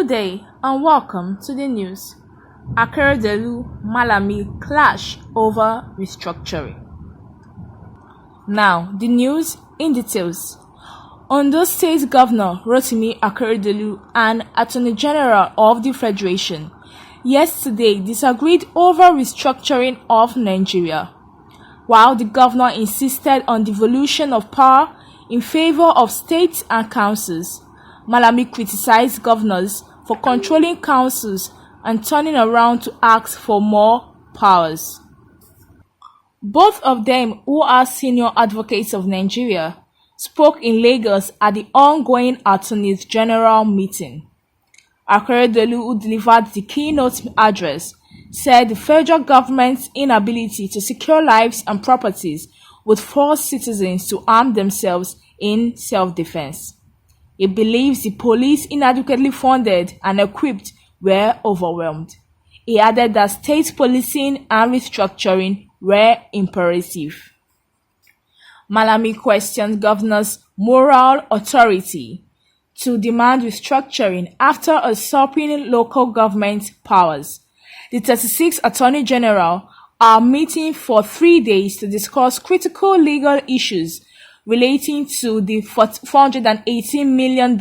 Good day and welcome to the news. Akeredolu Malami clash over restructuring. Now, the news in details. Ondo State Governor Rotimi Akeredolu and Attorney General of the Federation yesterday disagreed over restructuring of Nigeria. While the governor insisted on devolution of power in favor of states and councils, Malami criticized governors for controlling councils and turning around to ask for more powers. Both of them, who are senior advocates of Nigeria, spoke in Lagos at the ongoing Attorney General meeting. Akeredolu, who delivered the keynote address, said the federal government's inability to secure lives and properties would force citizens to arm themselves in self-defense. He believes the police, inadequately funded and equipped, were overwhelmed. He added that state policing and restructuring were imperative. Malami questioned governors' moral authority to demand restructuring after usurping local government powers. The 36 Attorney General are meeting for 3 days to discuss critical legal issues relating to the $418 million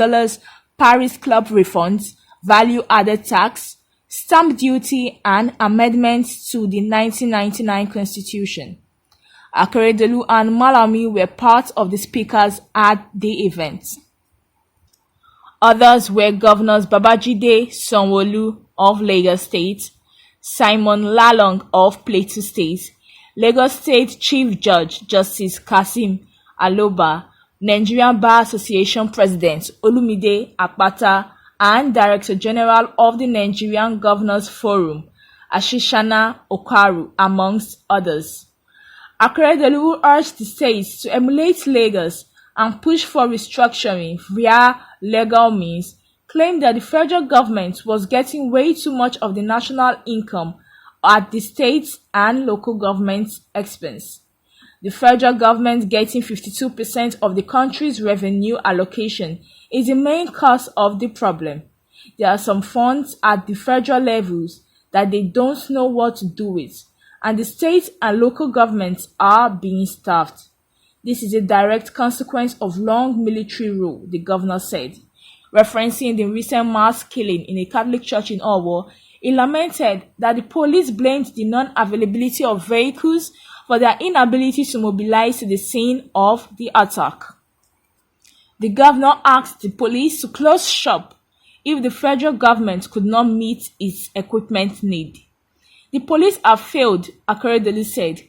Paris Club refunds, value-added tax, stamp duty, and amendments to the 1999 Constitution. Akeredolu and Malami were part of the speakers at the event. Others were Governors Babajide Sanwo-Olu of Lagos State, Simon Lalong of Plateau State, Lagos State Chief Judge Justice Kasim Aloba, Nigerian Bar Association President Olumide Akpata, and Director General of the Nigerian Governors Forum, Ashishana Okaru, amongst others. Akeredolu urged the states to emulate Lagos and push for restructuring via legal means, claimed that the federal government was getting way too much of the national income at the states and local government's expense. The federal government getting 52% of the country's revenue allocation is the main cause of the problem. There are some funds at the federal levels that they don't know what to do with, and the state and local governments are being starved. This is a direct consequence of long military rule, the governor said. Referencing the recent mass killing in a Catholic church in Ovér, he lamented that the police blamed the non-availability of vehicles for their inability to mobilize to the scene of the attack. The governor asked the police to close shop if the federal government could not meet its equipment need. The police have failed, Akeredolu said,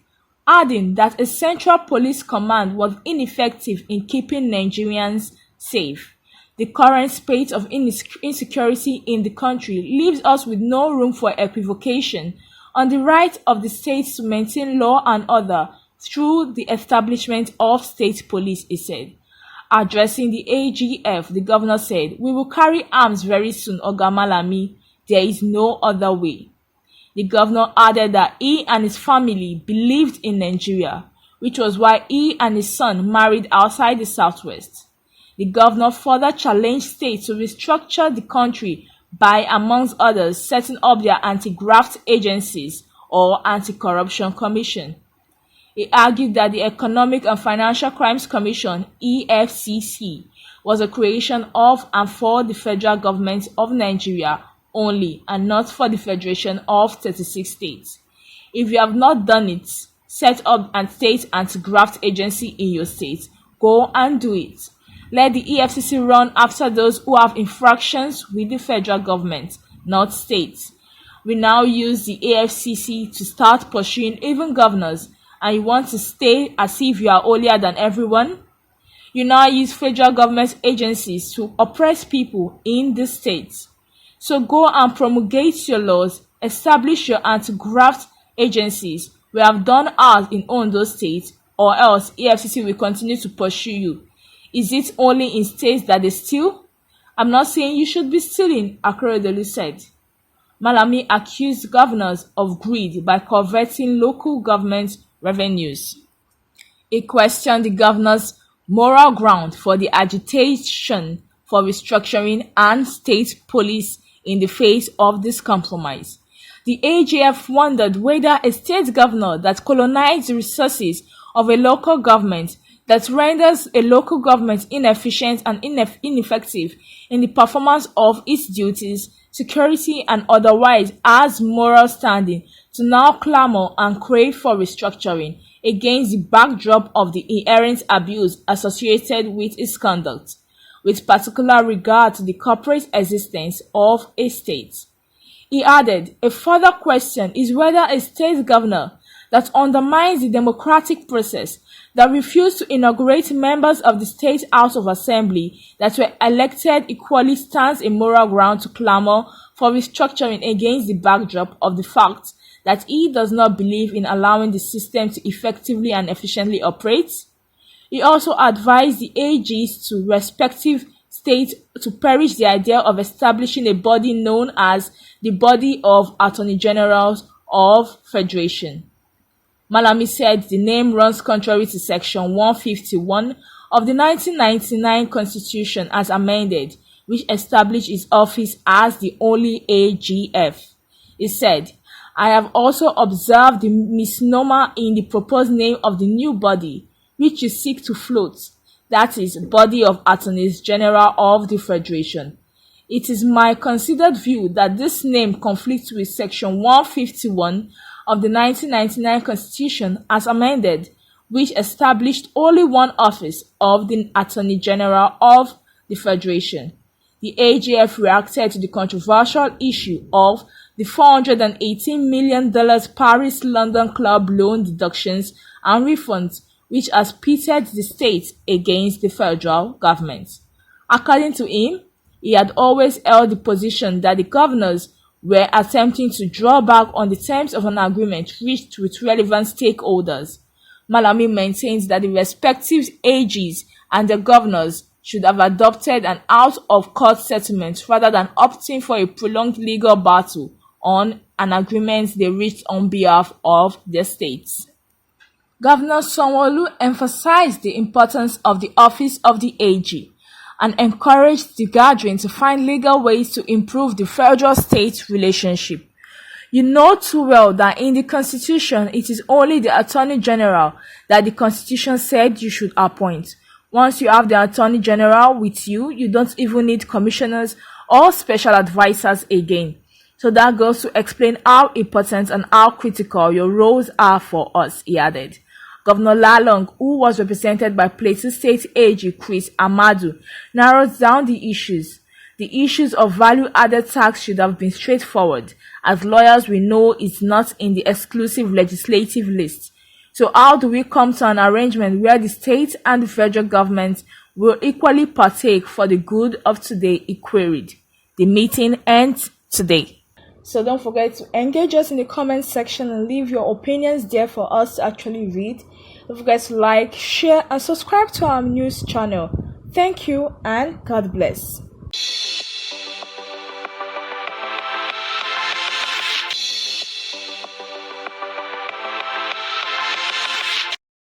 adding that a central police command was ineffective in keeping Nigerians safe. The current spate of insecurity in the country leaves us with no room for equivocation on the right of the states to maintain law and order through the establishment of state police, he said. Addressing the AGF, the governor said, "We will carry arms very soon, Oga Malami. There is no other way." The governor added that he and his family believed in Nigeria, which was why he and his son married outside the southwest. The governor further challenged states to restructure the country by, amongst others, setting up their anti-graft agencies or anti-corruption commission. He argued that the Economic and Financial Crimes Commission, EFCC, was a creation of and for the federal government of Nigeria only and not for the federation of 36 states. If you have not done it, set up a state anti-graft agency in your state. Go and do it. Let the EFCC run after those who have infractions with the federal government, not states. We now use the EFCC to start pursuing even governors, and you want to stay as if you are holier than everyone? You now use federal government agencies to oppress people in the states. So go and promulgate your laws, establish your anti-graft agencies. We have done ours in Ondo State, or else EFCC will continue to pursue you. Is it only in states that they steal? I'm not saying you should be stealing, Akeredolu said. Malami accused governors of greed by coveting local government revenues. He questioned the governor's moral ground for the agitation for restructuring and state police in the face of this compromise. The AGF wondered whether a state governor that colonized the resources of a local government, that renders a local government inefficient and ineffective in the performance of its duties, security and otherwise, has moral standing to now clamor and crave for restructuring against the backdrop of the inherent abuse associated with its conduct, with particular regard to the corporate existence of a state. He added, a further question is whether a state governor that undermines the democratic process, that refused to inaugurate members of the State House of Assembly that were elected equally, stands a moral ground to clamor for restructuring against the backdrop of the fact that he does not believe in allowing the system to effectively and efficiently operate. He also advised the AGs to respective states to perish the idea of establishing a body known as the Body of Attorney Generals of Federation. Malami said the name runs contrary to Section 151 of the 1999 Constitution as amended, which established its office as the only AGF. He said, I have also observed the misnomer in the proposed name of the new body, which you seek to float, that is, Body of Attorneys General of the Federation. It is my considered view that this name conflicts with Section 151 of the 1999 Constitution as amended, which established only one office of the Attorney General of the Federation. The AGF reacted to the controversial issue of the $418 million Paris-London Club loan deductions and refunds, which has pitted the state against the federal government. According to him, he had always held the position that the governors were attempting to draw back on the terms of an agreement reached with relevant stakeholders. Malami maintains that the respective AGs and the governors should have adopted an out-of-court settlement rather than opting for a prolonged legal battle on an agreement they reached on behalf of their states. Governor Sanwo-Olu emphasized the importance of the office of the AG and encouraged the gathering to find legal ways to improve the federal-state relationship. You know too well that in the Constitution, it is only the Attorney General that the Constitution said you should appoint. Once you have the Attorney General with you, you don't even need commissioners or special advisors again. So that goes to explain how important and how critical your roles are for us, he added. Governor Lalong, who was represented by Plateau State AG Chris Amadu, narrowed down the issues. The issues of value-added tax should have been straightforward, as lawyers will know it's not in the exclusive legislative list. So how do we come to an arrangement where the state and the federal government will equally partake for the good of today, he queried. The meeting ends today. So don't forget to engage us in the comment section and leave your opinions there for us to actually read. Don't forget to like, share, and subscribe to our news channel. Thank you and God bless.